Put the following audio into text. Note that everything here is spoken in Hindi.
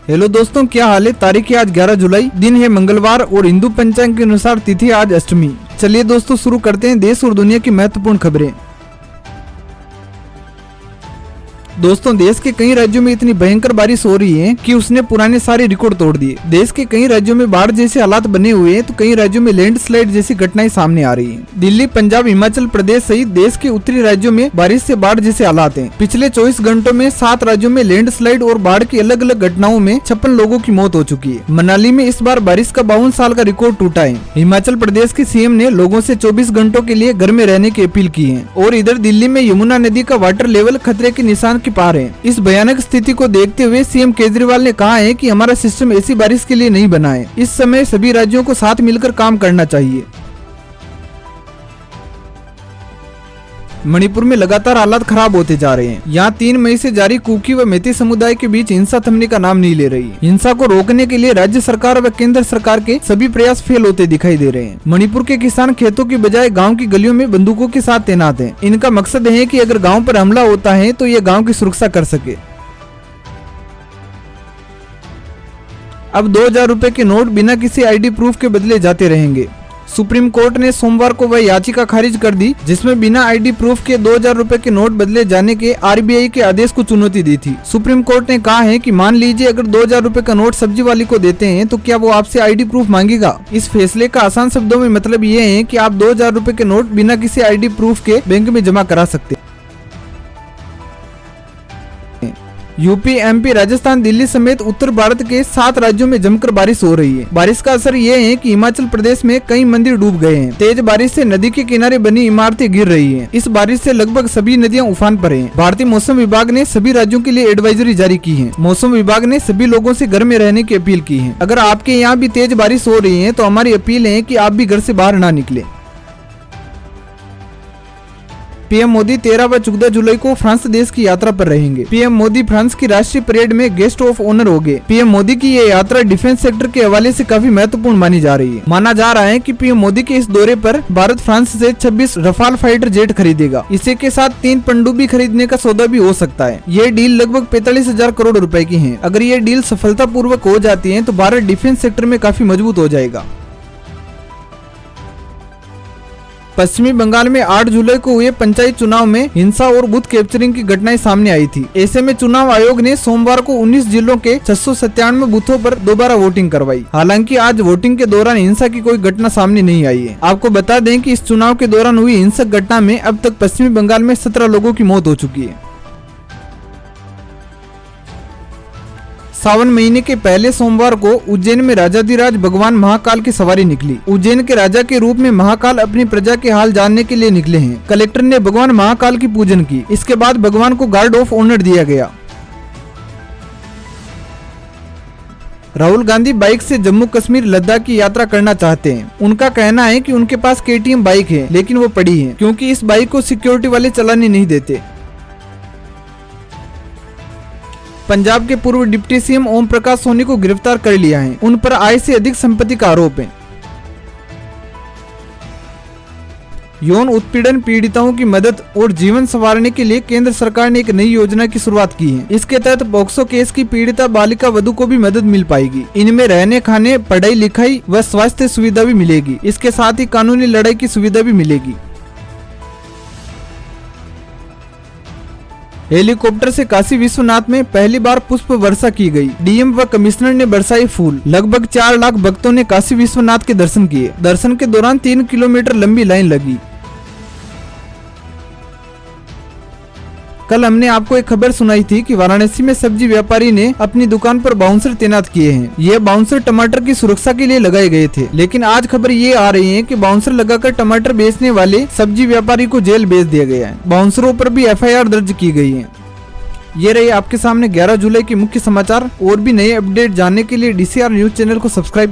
हेलो दोस्तों, क्या हाल है। तारीख है आज 11 जुलाई, दिन है मंगलवार और हिंदू पंचांग के अनुसार तिथि आज अष्टमी। चलिए दोस्तों शुरू करते हैं देश और दुनिया की महत्वपूर्ण खबरें। दोस्तों, देश के कई राज्यों में इतनी भयंकर बारिश हो रही है कि उसने पुराने सारे रिकॉर्ड तोड़ दिए। देश के कई राज्यों में बाढ़ जैसे हालात बने हुए हैं तो कई राज्यों में लैंडस्लाइड जैसी घटनाएं सामने आ रही हैं। दिल्ली, पंजाब, हिमाचल प्रदेश सहित देश के उत्तरी राज्यों में बारिश से बाढ़ जैसे हालात हैं। पिछले 24 घंटों में 7 राज्यों में लैंडस्लाइड और बाढ़ की अलग अलग घटनाओं में 56 लोगों की मौत हो चुकी है। मनाली में इस बार बारिश का 52 साल का रिकॉर्ड टूटा है। हिमाचल प्रदेश के सीएम ने लोगों से 24 घंटों के लिए घर में रहने की अपील की है। और इधर दिल्ली में यमुना नदी का वाटर लेवल खतरे के निशान के पार है। इस भयानक स्थिति को देखते हुए सीएम केजरीवाल ने कहा है कि हमारा सिस्टम ऐसी बारिश के लिए नहीं बना है। इस समय सभी राज्यों को साथ मिलकर काम करना चाहिए। मणिपुर में लगातार हालात खराब होते जा रहे हैं। यहाँ 3 मई से जारी कुकी व मेती समुदाय के बीच हिंसा थमने का नाम नहीं ले रही। हिंसा को रोकने के लिए राज्य सरकार व केंद्र सरकार के सभी प्रयास फेल होते दिखाई दे रहे हैं। मणिपुर के किसान खेतों की बजाय गांव की गलियों में बंदूकों के साथ तैनात हैं। इनका मकसद है कि अगर गांव पर हमला होता है तो ये गांव की सुरक्षा कर सके। अब 2000 रुपए के नोट बिना किसी आईडी प्रूफ के बदले जाते रहेंगे। सुप्रीम कोर्ट ने सोमवार को वह याचिका खारिज कर दी जिसमें बिना आईडी प्रूफ के 2000 रुपए के नोट बदले जाने के आरबीआई के आदेश को चुनौती दी थी। सुप्रीम कोर्ट ने कहा है कि मान लीजिए अगर 2000 रुपए का नोट सब्जी वाली को देते हैं तो क्या वो आपसे आईडी प्रूफ मांगेगा। इस फैसले का आसान शब्दों में मतलब ये है कि आप 2000 रुपए के नोट बिना किसी आईडी प्रूफ के बैंक में जमा करा सकते हैं। यूपी, एमपी, राजस्थान, दिल्ली समेत उत्तर भारत के 7 राज्यों में जमकर बारिश हो रही है। बारिश का असर ये है कि हिमाचल प्रदेश में कई मंदिर डूब गए हैं। तेज बारिश से नदी के किनारे बनी इमारतें गिर रही हैं। इस बारिश से लगभग सभी नदियां उफान पर हैं। भारतीय मौसम विभाग ने सभी राज्यों के लिए एडवाइजरी जारी की है। मौसम विभाग ने सभी लोगों से घर में रहने की अपील की है। अगर आपके यहाँ भी तेज बारिश हो रही है तो हमारी अपील है कि आप भी घर से बाहर ना निकले। पीएम मोदी 13 व 14 जुलाई को फ्रांस देश की यात्रा पर रहेंगे। पीएम मोदी फ्रांस की राष्ट्रीय परेड में गेस्ट ऑफ ऑनर होंगे। पीएम मोदी की ये यात्रा डिफेंस सेक्टर के हवाले से काफी महत्वपूर्ण मानी जा रही है। माना जा रहा है कि पीएम मोदी के इस दौरे पर भारत फ्रांस से 26 रफाल फाइटर जेट खरीदेगा। इसी के साथ 3 पनडुब्बी खरीदने का सौदा भी हो सकता है। ये डील लगभग 45,000 करोड़ रुपए की है। अगर ये डील सफलतापूर्वक हो जाती है तो भारत डिफेंस सेक्टर में काफी मजबूत हो जाएगा। पश्चिमी बंगाल में 8 जुलाई को हुए पंचायत चुनाव में हिंसा और बूथ कैप्चरिंग की घटनाएं सामने आई थी। ऐसे में चुनाव आयोग ने सोमवार को 19 जिलों के 697 बूथों पर दोबारा वोटिंग करवाई। हालांकि आज वोटिंग के दौरान हिंसा की कोई घटना सामने नहीं आई है। आपको बता दें कि इस चुनाव के दौरान हुई हिंसक घटना में अब तक पश्चिमी बंगाल में 17 लोगों की मौत हो चुकी है। सावन महीने के पहले सोमवार को उज्जैन में राजाधिराज भगवान महाकाल की सवारी निकली। उज्जैन के राजा के रूप में महाकाल अपनी प्रजा के हाल जानने के लिए निकले हैं। कलेक्टर ने भगवान महाकाल की पूजन की। इसके बाद भगवान को गार्ड ऑफ ऑनर दिया गया। राहुल गांधी बाइक से जम्मू कश्मीर लद्दाख की यात्रा करना चाहते हैं। उनका कहना है कि उनके पास KTM बाइक है लेकिन वो पड़ी है क्योंकि इस बाइक को सिक्योरिटी वाले चलाने नहीं देते। पंजाब के पूर्व डिप्टी सीएम ओम प्रकाश सोनी को गिरफ्तार कर लिया है। उन पर आय से अधिक संपत्ति का आरोप है। यौन उत्पीड़न पीड़िताओं की मदद और जीवन संवारने के लिए केंद्र सरकार ने एक नई योजना की शुरुआत की है। इसके तहत पॉक्सो केस की पीड़िता बालिका वधू को भी मदद मिल पाएगी। इनमें रहने, खाने, पढ़ाई लिखाई व स्वास्थ्य सुविधा भी मिलेगी। इसके साथ ही कानूनी लड़ाई की सुविधा भी मिलेगी। हेलीकॉप्टर से काशी विश्वनाथ में पहली बार पुष्प वर्षा की गई। डीएम व कमिश्नर ने बरसाए फूल। लगभग 4 लाख भक्तों ने काशी विश्वनाथ के दर्शन किए। दर्शन के दौरान 3 किलोमीटर लंबी लाइन लगी। कल हमने आपको एक खबर सुनाई थी कि वाराणसी में सब्जी व्यापारी ने अपनी दुकान पर बाउंसर तैनात किए हैं। ये बाउंसर टमाटर की सुरक्षा के लिए लगाए गए थे। लेकिन आज खबर ये आ रही है कि बाउंसर लगाकर टमाटर बेचने वाले सब्जी व्यापारी को जेल भेज दिया गया है। बाउंसरों पर भी FIR दर्ज की गई है। ये रहे आपके सामने 11 जुलाई के मुख्य समाचार। और भी नए अपडेट जानने के लिए DCR न्यूज चैनल को सब्सक्राइब